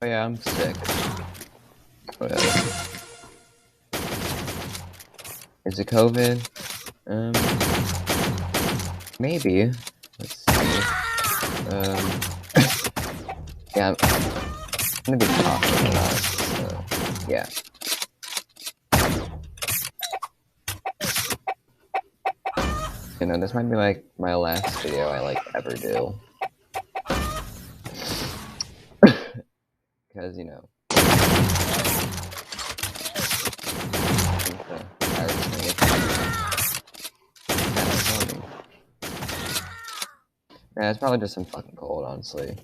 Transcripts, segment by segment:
Oh yeah, I'm sick. Whatever. Is it COVID? Maybe. Let's see. Yeah, I'm gonna be coughing a lot, so yeah. You know, this might be like my last video I ever do. Because, you know, yeah, it's probably just some fucking cold, honestly.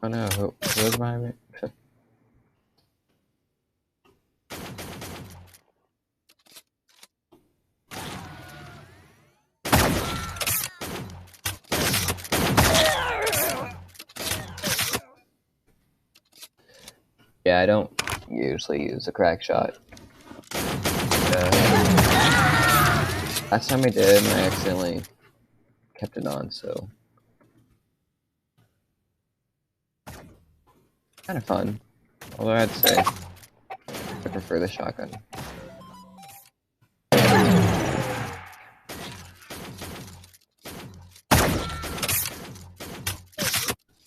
Oh no, who was behind me? Yeah, I don't usually use a crack shot. Last time I did, I accidentally kept it on, so kind of fun. Although I'd say I prefer the shotgun.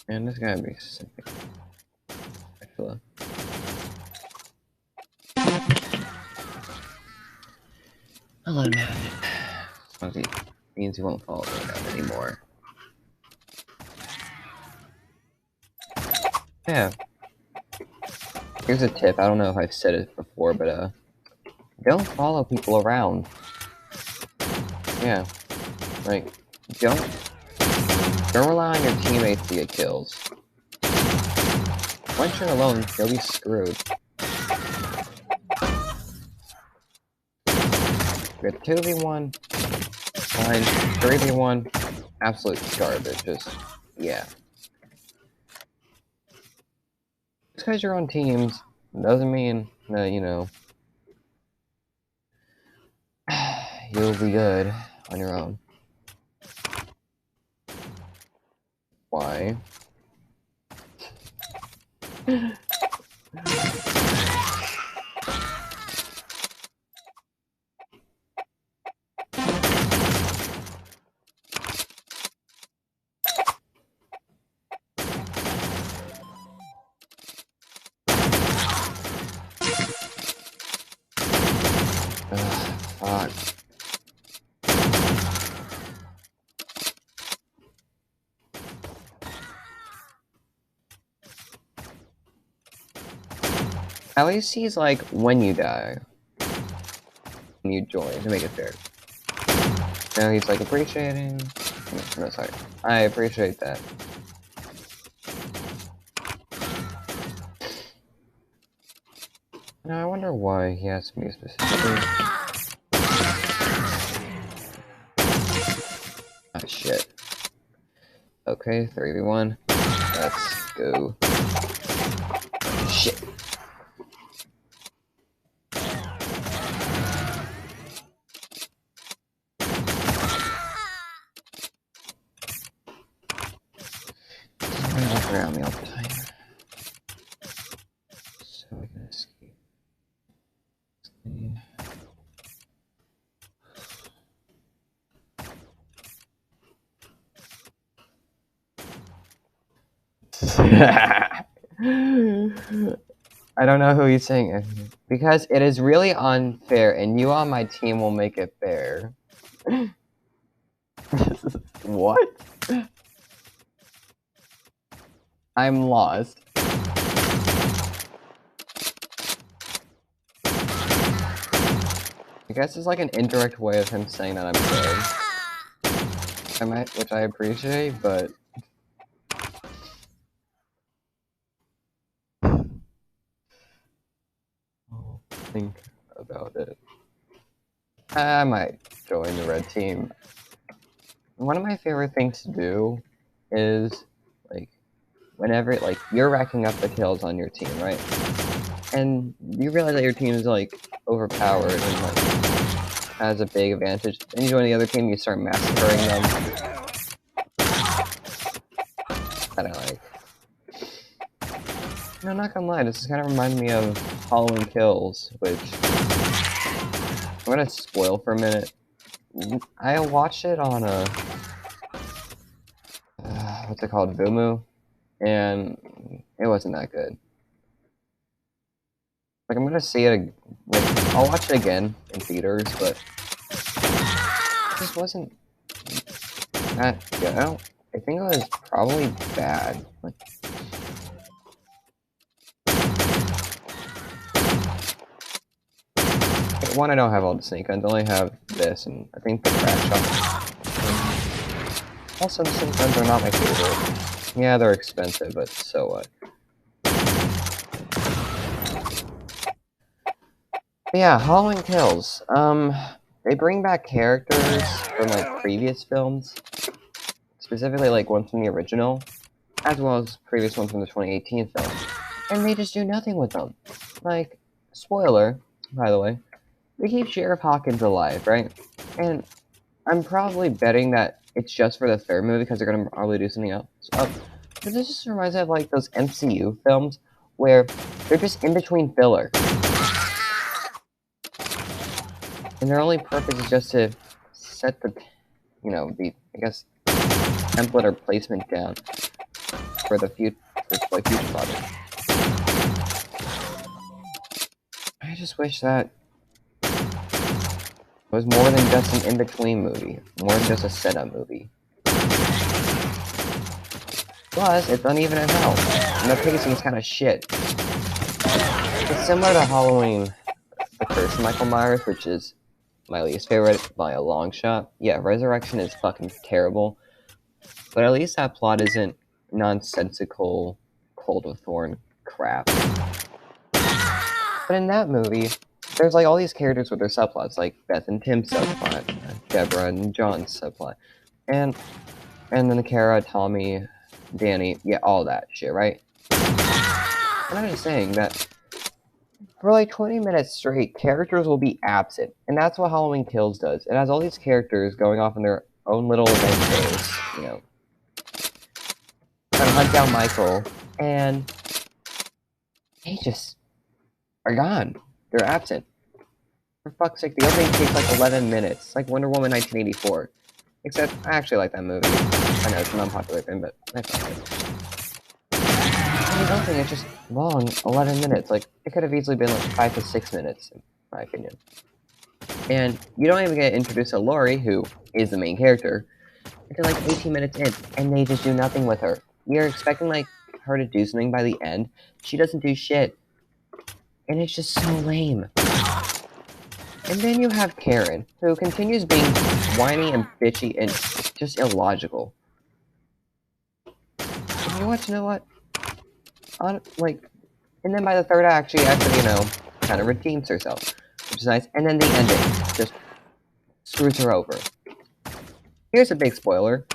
Man, this gotta be something. I feel it. I'll let him have it. Means he won't follow me around anymore. Yeah. Here's a tip. I don't know if I've said it before, but don't follow people around. Yeah. Like, don't rely on your teammates to get kills. Once you're alone, you'll be screwed. You're 2v1, fine. 3v1, absolute garbage. Just, yeah. Just because you're on teams doesn't mean that, you know, you'll be good on your own. Why? Fuck. At least he's like, when you die, when you join, to make it fair. Now he's like, appreciating. No, sorry. I appreciate that. Now I wonder why he asked me specifically. Ah, shit. Okay, 3v1. Let's go. Shit. Around me all the time. So we can escape. I don't know who he's saying. Because it is really unfair, and you on my team will make it fair. What? I'm lost. I guess it's like an indirect way of him saying that I'm good. Which I appreciate, but I'll think about it. I might join the red team. One of my favorite things to do is, like, whenever, like, you're racking up the kills on your team, right? And you realize that your team is, like, overpowered and, like, has a big advantage. Then you join the other team, you start massacring them. I don't like. No, not gonna lie, this kind of reminds me of Halloween Kills, which I'm gonna spoil for a minute. I watched it on a what's it called, Vumu, and it wasn't that good. Like, I'm gonna see it, like, I'll watch it again in theaters, but it just wasn't that good. I think it was probably bad. Like, one, I don't have all the sneak guns. I only have this, and I think the crash shot. Also, the sneak guns are not my favorite. Yeah, they're expensive, but so what? But yeah, Halloween Kills. They bring back characters from, like, previous films. Specifically, like, ones from the original, as well as previous ones from the 2018 film. And they just do nothing with them. Like, spoiler, by the way, they keep Sheriff Hawkins alive, right? And I'm probably betting that it's just for the third movie because they're going to probably do something else. But this just reminds me of, like, those MCU films where they're just in between filler. And their only purpose is just to set the, the, I guess, template or placement down for the future project. I just wish that it was more than just an in-between movie, more than just a setup movie. Plus, it's uneven as hell, and the pacing is kind of shit. It's similar to Halloween, The Curse of Michael Myers, which is my least favorite by a long shot. Yeah, Resurrection is fucking terrible, but at least that plot isn't nonsensical Cold of Thorn crap. But in that movie, there's, like, all these characters with their subplots, like Beth and Tim's subplot, Deborah and John's subplot, and then Kara, Tommy, Danny, yeah, all that shit, right? And I'm just saying that for like 20 minutes straight, characters will be absent, and that's what Halloween Kills does. It has all these characters going off in their own little adventures, trying to hunt down Michael, and they just are gone. They're absent. For fuck's sake, the opening takes like 11 minutes, like Wonder Woman 1984. Except, I actually like that movie. I know it's an unpopular thing, but I thought it. The opening is just long, 11 minutes. Like, it could have easily been like 5 to 6 minutes, in my opinion. And you don't even get introduced to Laurie, who is the main character, until like 18 minutes in, and they just do nothing with her. You're expecting, like, her to do something by the end. She doesn't do shit. And it's just so lame. And then you have Karen, who continues being whiny and bitchy and just illogical. And you know what? And then by the third act, she actually, kind of redeems herself, which is nice. And then the ending just screws her over. Here's a big spoiler.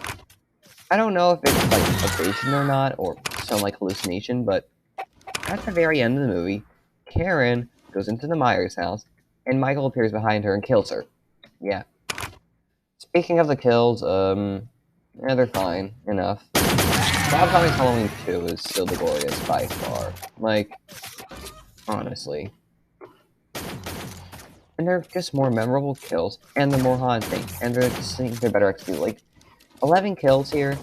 I don't know if it's, like, a vision or not, or some, like, hallucination, but at the very end of the movie, Karen goes into the Myers house, and Michael appears behind her and kills her. Yeah. Speaking of the kills, they're fine enough. Rob Zombie's Halloween 2 is still the glorious by far. Like, honestly. And they're just more memorable kills, and they're more haunting, and they're better executed. Like, 11 kills here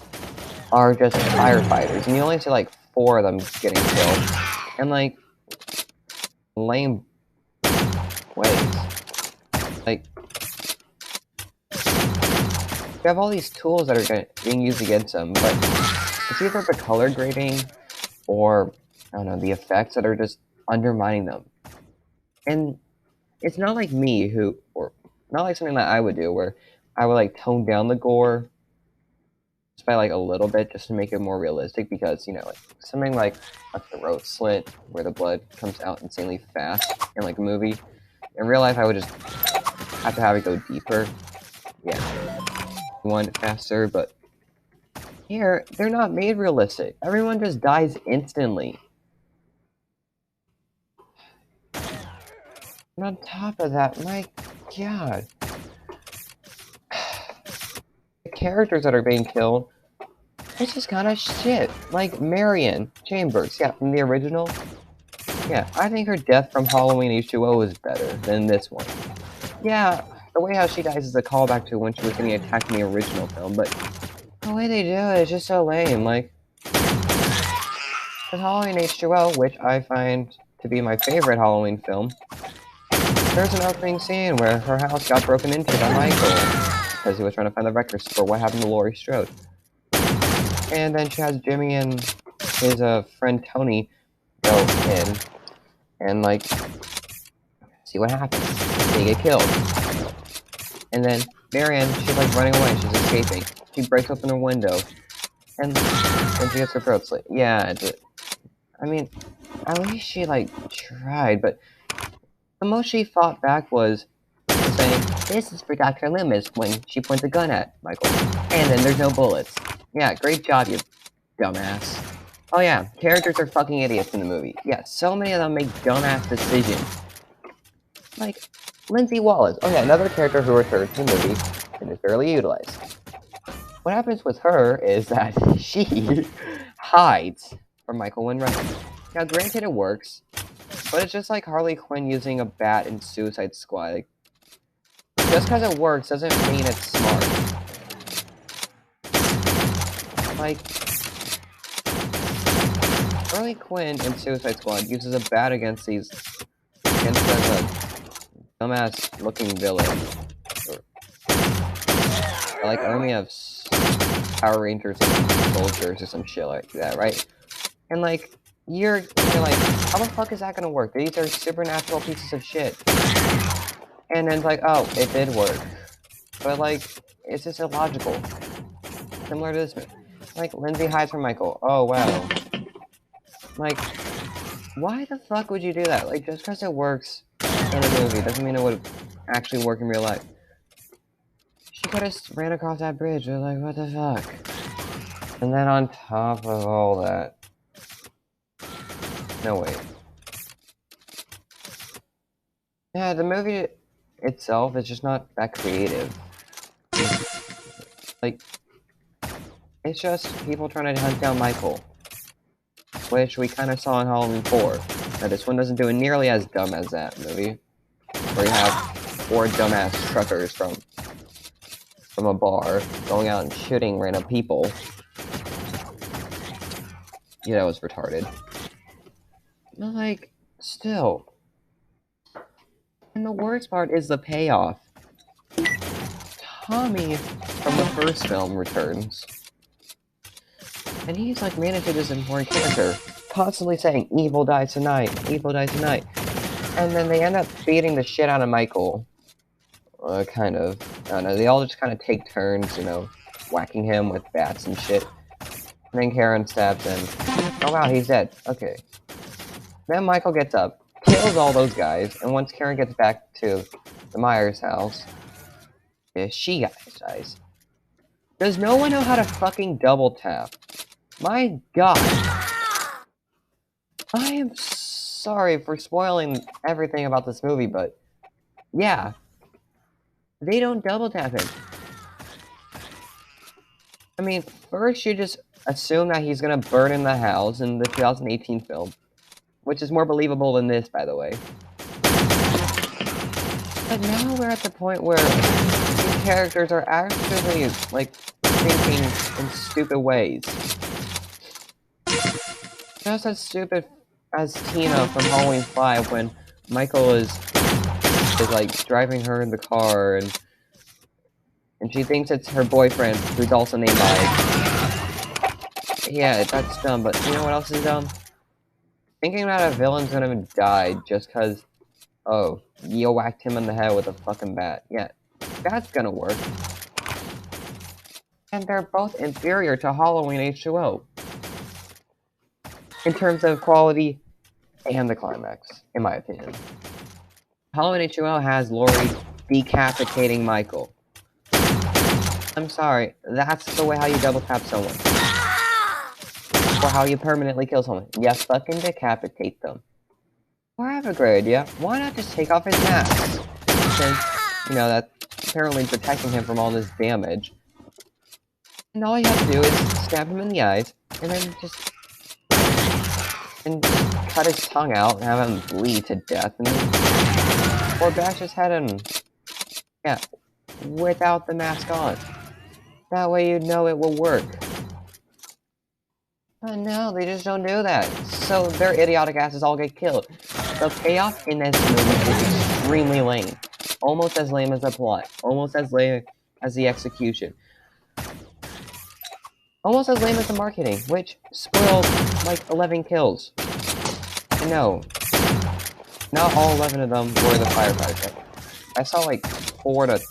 are just firefighters, and you only see, like, 4 of them getting killed. And, like, lame ways. Like, have all these tools that are being used against them, but it's either the color grading or, I don't know, the effects that are just undermining them. And it's not like me or not like something that I would do, where I would, like, tone down the gore just by, like, a little bit just to make it more realistic, because, you know, like, something like a throat slit where the blood comes out insanely fast in, like, a movie, in real life I would just have to have it go deeper. Yeah. One faster, but here, they're not made realistic. Everyone just dies instantly. And on top of that, my god. The characters that are being killed, it's just kind of shit. Like Marion Chambers, yeah, from the original. Yeah, I think her death from Halloween H2O is better than this one. Yeah, the way how she dies is a callback to when she was getting attacked in the original film, but the way they do it is just so lame. Like, with Halloween H2O, which I find to be my favorite Halloween film, there's an opening scene where her house got broken into by Michael because he was trying to find the records for what happened to Laurie Strode. And then she has Jimmy and his friend Tony go in and, like, see what happens. They get killed. And then Marianne, she's, like, running away. She's escaping. She breaks open her window. And then she gets her throat slit. Yeah, I mean, at least she, like, tried, but the most she fought back was saying, "This is for Dr. Loomis," when she points a gun at Michael. And then there's no bullets. Yeah, great job, you dumbass. Oh yeah, characters are fucking idiots in the movie. Yeah, so many of them make dumbass decisions. Like, Lindsay Wallace. Oh yeah, another character who returns in the movie and is barely utilized. What happens with her is that she hides from Michael when running. Now, granted, it works, but it's just like Harley Quinn using a bat in Suicide Squad. Like, just because it works doesn't mean it's smart. Like, Harley Quinn in Suicide Squad uses a bat against those dumbass looking villains. Like army of Power Rangers and soldiers or some shit like that, right? And like, you're like, how the fuck is that gonna work? These are supernatural pieces of shit. And then it's like, oh, it did work. But like, it's just illogical. Similar to this movie. Like, Lindsay hides from Michael. Oh, wow. Like, why the fuck would you do that? Like, just because it works in a movie doesn't mean it would actually work in real life. She could have ran across that bridge. We're like, what the fuck? And then on top of all that... No, wait. Yeah, the movie itself is just not that creative. Like, it's just people trying to hunt down Michael. Which we kind of saw in Halloween 4. Now, this one doesn't do it nearly as dumb as that movie. Where you have 4 dumbass truckers from a bar going out and shooting random people. Yeah, that was retarded. But, like, still. And the worst part is the payoff. Tommy from the first film returns. And he's, like, made into this important character. Constantly saying, evil dies tonight, evil dies tonight. And then they end up beating the shit out of Michael. Kind of. I don't know, they all just kind of take turns, you know, whacking him with bats and shit. And then Karen stabs him. Oh wow, he's dead. Okay. Then Michael gets up, kills all those guys, and once Karen gets back to the Myers house, she dies. Does no one know how to fucking double tap? My god. I am sorry for spoiling everything about this movie, but yeah. They don't double tap him. I mean, first you just assume that he's gonna burn in the house in the 2018 film, which is more believable than this, by the way. But now we're at the point where these characters are actually, like, thinking in stupid ways. Just as stupid as Tina from Halloween 5 when Michael is like driving her in the car and And she thinks it's her boyfriend, who's also named Mike. Yeah, that's dumb, but you know what else is dumb? Thinking that a villain's gonna die just cause, oh, you whacked him in the head with a fucking bat. Yeah, that's gonna work. And they're both inferior to Halloween H2O. In terms of quality and the climax, in my opinion. Halloween H2O has Laurie decapitating Michael. I'm sorry, that's the way how you double tap someone. Or how you permanently kill someone. You fucking decapitate them. Or I have a great idea. Why not just take off his mask? Since, you know, that's apparently protecting him from all this damage. And all you have to do is stab him in the eyes, and then just cut his tongue out and have him bleed to death, and then, or bash his head in, yeah, without the mask on. That way you know it will work. But no, they just don't do that. So their idiotic asses all get killed. The payoff in this movie is extremely lame. Almost as lame as the plot. Almost as lame as the execution. Almost as lame as the marketing, which spoiled like 11 kills. And no, not all 11 of them were the firefighters. I saw like 4 of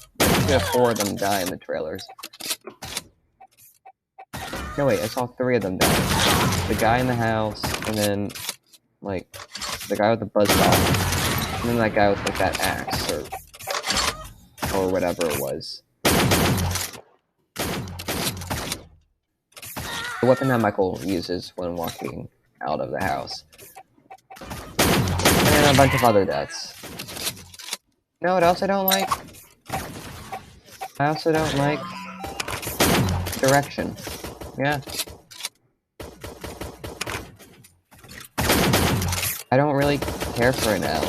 them die in the trailers. No wait, I saw 3 of them die. The guy in the house, and then like the guy with the buzzsaw, and then that guy with like that axe or whatever it was. The weapon that Michael uses when walking out of the house. And a bunch of other deaths. You know what else I don't like? I also don't like direction. Yeah. I don't really care for it now.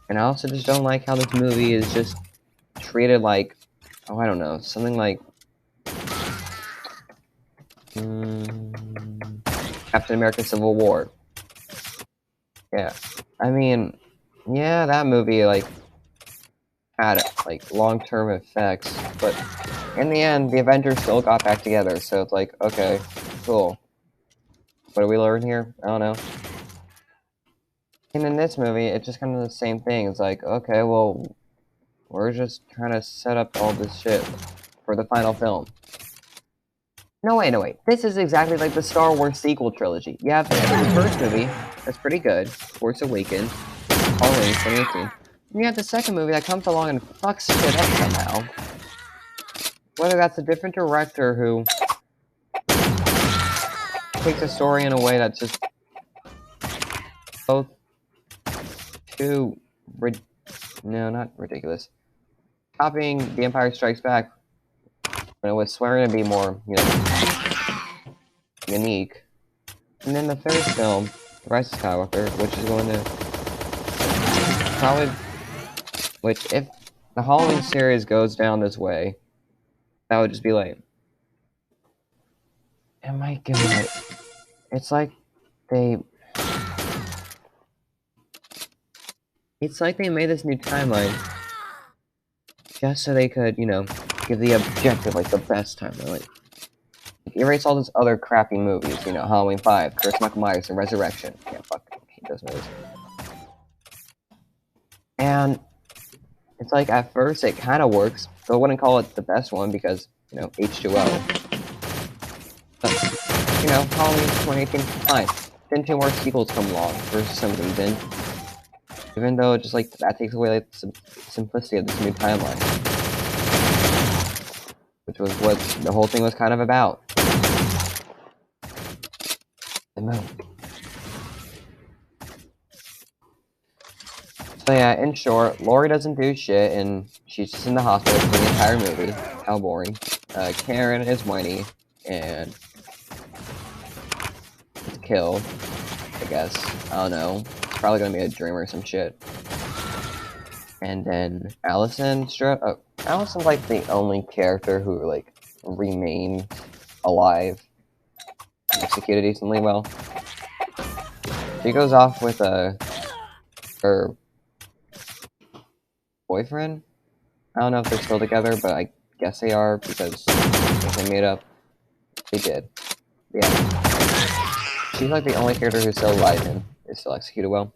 And I also just don't like how this movie is just treated like, oh, I don't know, something like Captain America Civil War. Yeah. I mean, yeah, that movie, like, had, like, long-term effects, but in the end, the Avengers still got back together, so it's like, okay, cool. What do we learn here? I don't know. And in this movie, it's just kind of the same thing. It's like, okay, well, we're just trying to set up all this shit for the final film. No, wait. This is exactly like the Star Wars sequel trilogy. You have the first movie, that's pretty good, Force Awakens, Halloween 2018. And you have the second movie that comes along and fucks shit up somehow. Whether that's a different director who takes a story in a way that's just both too no, not ridiculous. Copying The Empire Strikes Back when it was swearing to be more, you know, unique. And then the third film, The Rise of Skywalker, which is going to probably, which if the Halloween series goes down this way, that would just be like, oh my god, it's like they made this new timeline just so they could, you know, give the objective, like, the best timeline, like erase all those other crappy movies, you know, Halloween 5, Curse Michael Myers, and Resurrection. Yeah, fuck, I hate those movies. And it's like, at first, it kind of works, but I wouldn't call it the best one because, you know, H2O. But, you know, Halloween 2018, fine. Then 2 more sequels come along for some reason. Even though, just like, that takes away, like, the simplicity of this new timeline. Which was what the whole thing was kind of about. So yeah, in short, Laurie doesn't do shit, and she's just in the hospital for the entire movie. How boring. Karen is whiny, and is killed, I guess. I don't know. It's probably gonna be a dream or some shit. And then Allison's like the only character who, like, remained alive. Executed decently well. She goes off with her boyfriend? I don't know if they're still together, but I guess they are because if they made up, they did. Yeah. She's like the only character who's still alive and is still executed well.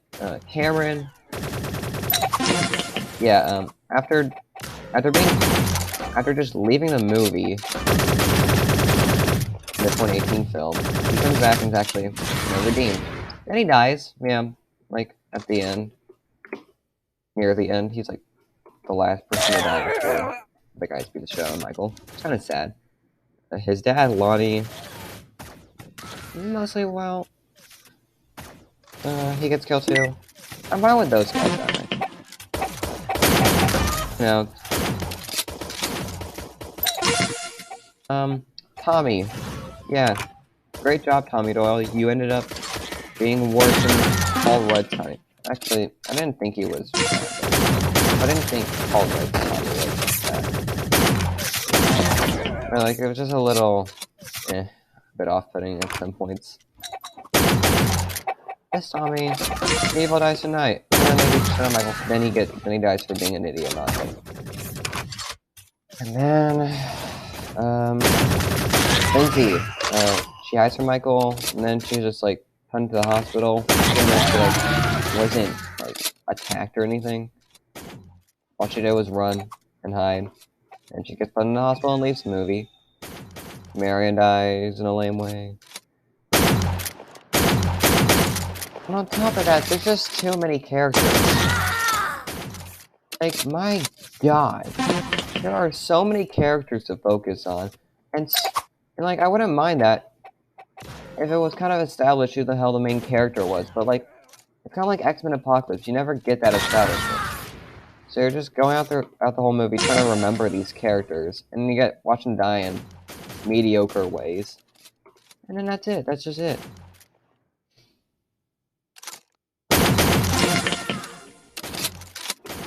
Cameron. Yeah, after just leaving the movie, the 2018 film, he comes back and is actually, redeemed. And he dies, yeah, like, at the end. Near the end, he's like the last person to die before the guys beat the shit out of Michael. It's kind of sad. His dad, Lonnie, mostly well. He gets killed too. I'm fine with those guys dying. Tommy. Yeah. Great job, Tommy Doyle. You ended up being worse than Paul Rudd's Tommy. Actually, I didn't think he was. I didn't think Paul Rudd's Tommy was that. But, like, it was just a little, a bit off-putting at some points. Yes, Tommy. Evil dies tonight. And then he dies for being an idiot, not him. And then, Lindsay, she hides from Michael, and then she's just, like, put into the hospital. She, like, wasn't, like, attacked or anything. All she did was run and hide. And she gets put in the hospital and leaves the movie. Marion dies in a lame way. And on top of that, there's just too many characters. Like, my god. There are so many characters to focus on. And like, I wouldn't mind that if it was kind of established who the hell the main character was. But, like, it's kind of like X-Men Apocalypse. You never get that establishment. So you're just going out the whole movie trying to remember these characters. And you get watching die in mediocre ways. And then that's it. That's just it.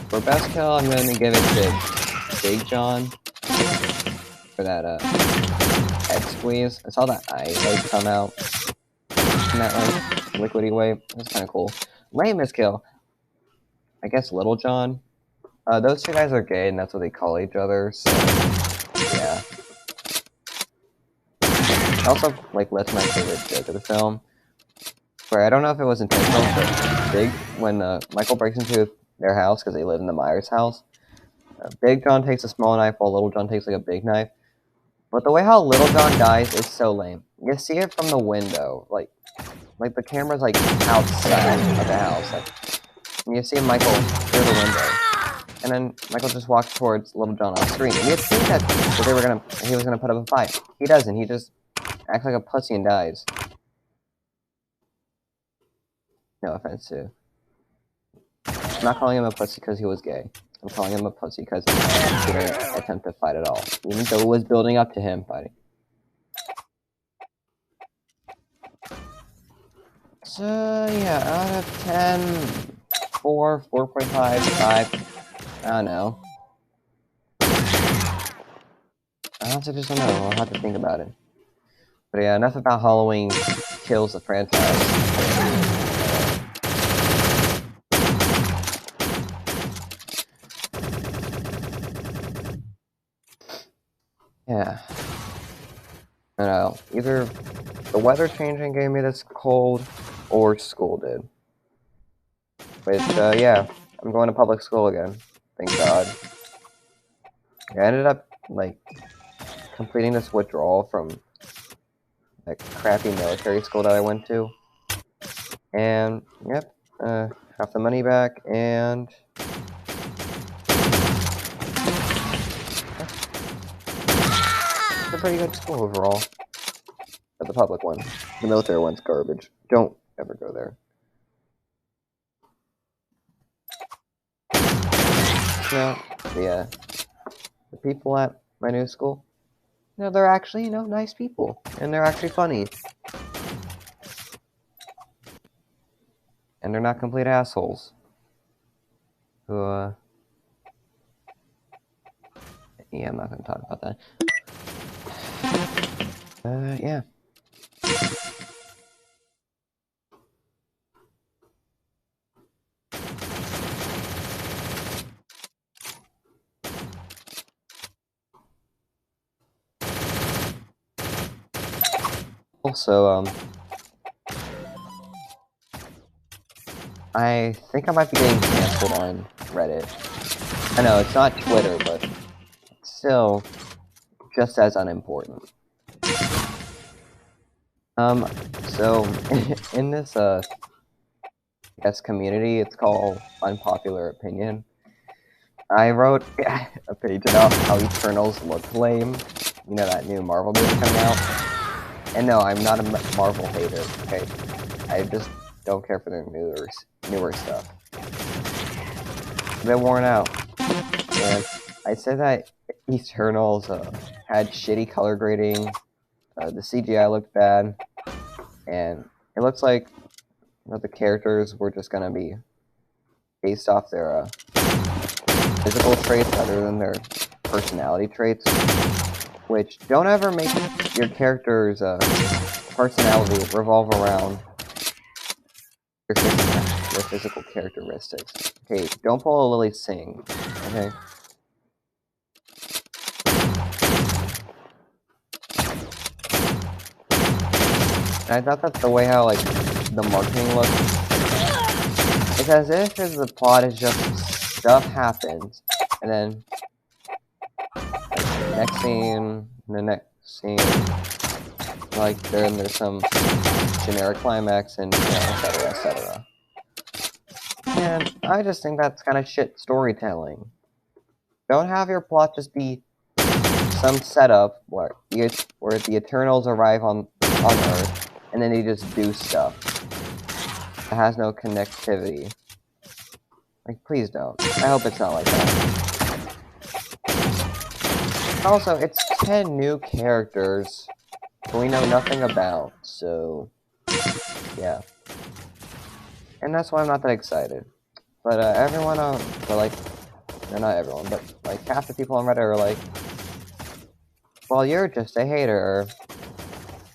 For best kill, I'm going to give it to Big John for that head squeeze. I saw that eye like come out in that like liquidy way. That's kind of cool. Lamest kill, I guess Little John. Those two guys are gay, and that's what they call each other. So yeah. Also, like, that's my favorite joke of the film. Where I don't know if it was intentional, but when Michael breaks into their house because they live in the Myers house. Big John takes a small knife while Little John takes like a big knife. But the way how Little John dies is so lame. You see it from the window, like the camera's like outside of the house, like, and you see Michael through the window, and then Michael just walks towards Little John on screen. And you think that he was gonna put up a fight. He doesn't. He just acts like a pussy and dies. No offense to. I'm not calling him a pussy because he was gay. I'm calling him a pussy because he didn't attempt to fight at all. Even though it was building up to him fighting. So, yeah, out of 10, 4, 4.5, 5, I don't know. I honestly just don't know. I'll have to think about it. But yeah, enough about Halloween kills the franchise. Yeah. I don't know. Either the weather changing gave me this cold, or school did. Which, yeah, I'm going to public school again. Thank God. I ended up, like, completing this withdrawal from that crappy military school that I went to. And, yep, half the money back, and it's a pretty good school overall. But the public one. The military one's garbage. Don't ever go there. So, yeah. The people at my new school, they're actually, nice people. And they're actually funny. And they're not complete assholes. Who, yeah, I'm not gonna talk about that. Yeah. Also, I think I might be getting canceled on Reddit. I know, it's not Twitter, but still just as unimportant. So, in this, community, it's called Unpopular Opinion. I wrote a page about how Eternals look lame. You know, that new Marvel movie coming out? And no, I'm not a Marvel hater, okay? I just don't care for their newer stuff. They're worn out. And I said that Eternals had shitty color grading, the CGI looked bad, and it looks like the characters were just gonna be based off their physical traits rather than their personality traits. Which, don't ever make your character's personality revolve around your physical characteristics. Okay, don't pull a Lily Singh, okay? And I thought that's the way how, like, the marketing looks. It's as if the plot is just stuff happens, and then next scene, the next scene, like, there's some generic climax, and, you know, etc., etc. And I just think that's kind of shit storytelling. Don't have your plot just be some setup where the Eternals arrive on Earth, and then they just do stuff. It has no connectivity. Like, please don't. I hope it's not like that. Also, it's 10 new characters who we know nothing about, so yeah. And that's why I'm not that excited. But everyone no, not everyone, but like half the people on Reddit are like, well, you're just a hater.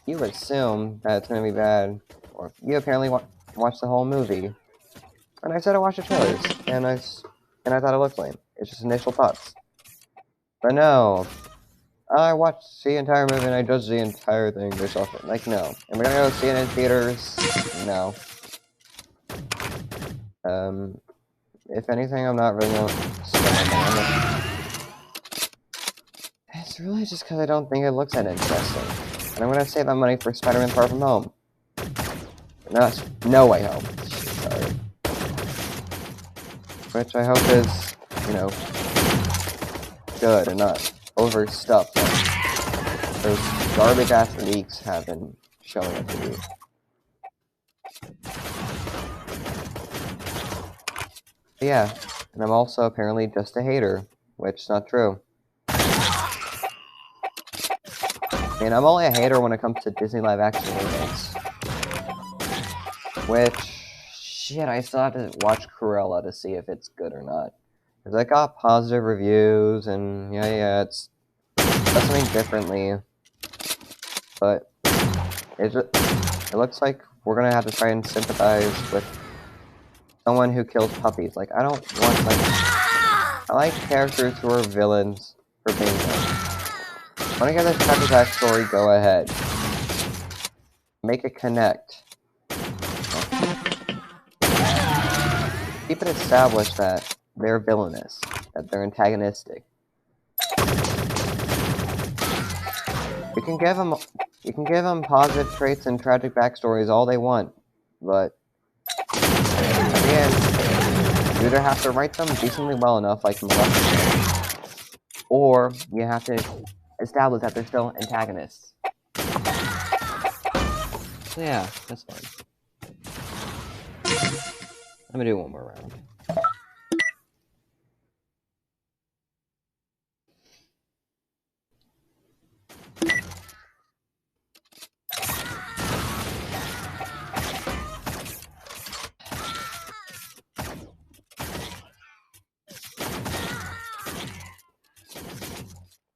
You assume that it's gonna be bad, or you apparently watched the whole movie. And I said I watched the trailers, and I thought it looked lame. It's just initial thoughts. But no, I watched the entire movie and I judged the entire thing based off it. Like, no. And we're gonna go see it in theaters? No. If anything, I'm not really gonna spend on it. It's really just because I don't think it looks that interesting. And I'm gonna save that money for Spider-Man Far From Home. No Way Home. Sorry. Which I hope is, you know, good and not overstuffed. Those garbage-ass leaks have been showing up to me. But yeah, and I'm also apparently just a hater, which is not true. And I'm only a hater when it comes to Disney live-action remakes. Which, shit, I still have to watch Cruella to see if it's good or not. Because I got positive reviews, and yeah, it's something differently. But it looks like we're gonna have to try and sympathize with someone who kills puppies. Like, I don't want, like, I like characters who are villains for being villains. Want to get this type of backstory? Go ahead. Make it connect. Keep it established that they're villainous, that they're antagonistic. You can give them positive traits and tragic backstories all they want, but at the end, you either have to write them decently well enough, like Maleficent, or you have to establish that they're still antagonists. So yeah, that's fine. I'm gonna do one more round.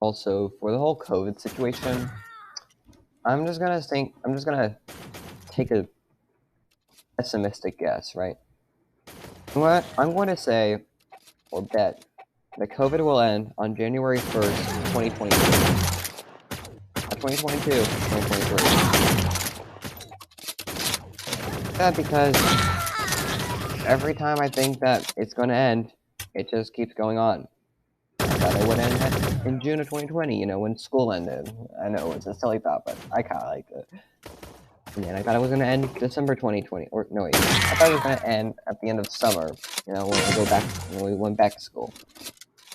Also, for the whole COVID situation, I'm just gonna take a pessimistic guess, right? I'm going to say, or bet, that COVID will end on January 1st, 2022. 2022, 2023. That because every time I think that it's going to end, it just keeps going on. I thought it would end in June of 2020, you know, when school ended. I know it's a silly thought, but I kind of like it. And then I thought it was going to end December 2020, or no, wait, I thought it was going to end at the end of summer, you know, when we went back to school,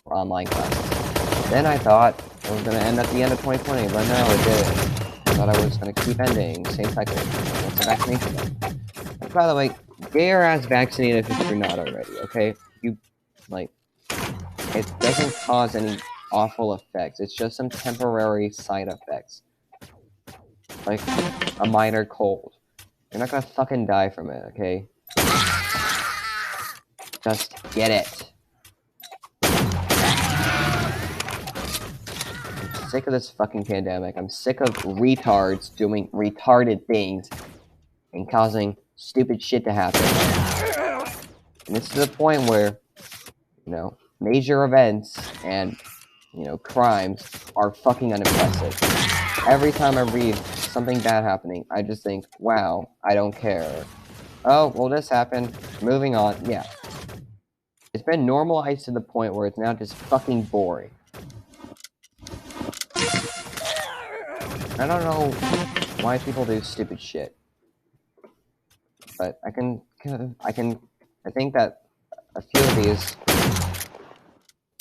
or online classes. Then I thought it was going to end at the end of 2020, but no, it didn't. I thought I was going to keep ending, same cycle, once the vaccination done. By the way, get your ass vaccinated if you're not already, okay? You, like, it doesn't cause any awful effects. It's just some temporary side effects. Like a minor cold. You're not gonna fucking die from it, okay? Just get it. I'm sick of this fucking pandemic. I'm sick of retards doing retarded things and causing stupid shit to happen. And this is the point where, you know, major events and, you know, crimes are fucking unimpressive. Every time I read something bad happening, I just think, wow, I don't care. Oh, well, this happened. Moving on. Yeah. It's been normalized to the point where it's now just fucking boring. I don't know why people do stupid shit. But I think that a few of these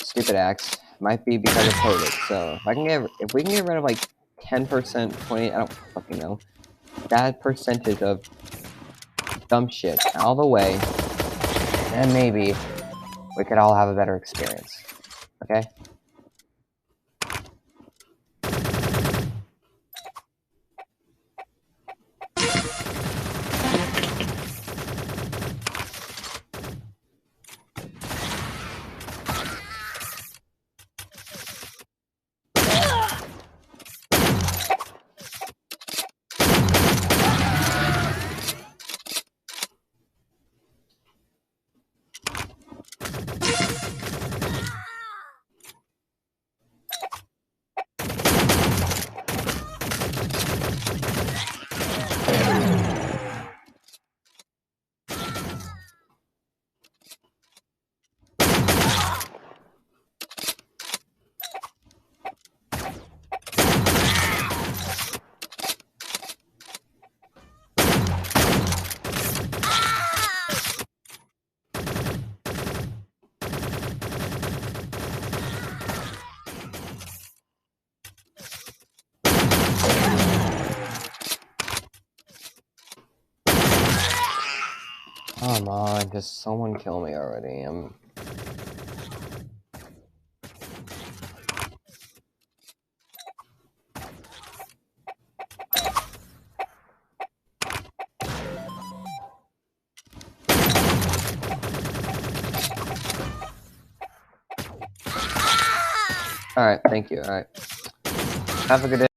stupid acts might be because of COVID. So if we can get rid of like 10%, 20, I don't fucking know, that percentage of dumb shit out of the way, then maybe we could all have a better experience. Okay? Come on, just someone kill me already. Alright, thank you. Alright. Have a good day.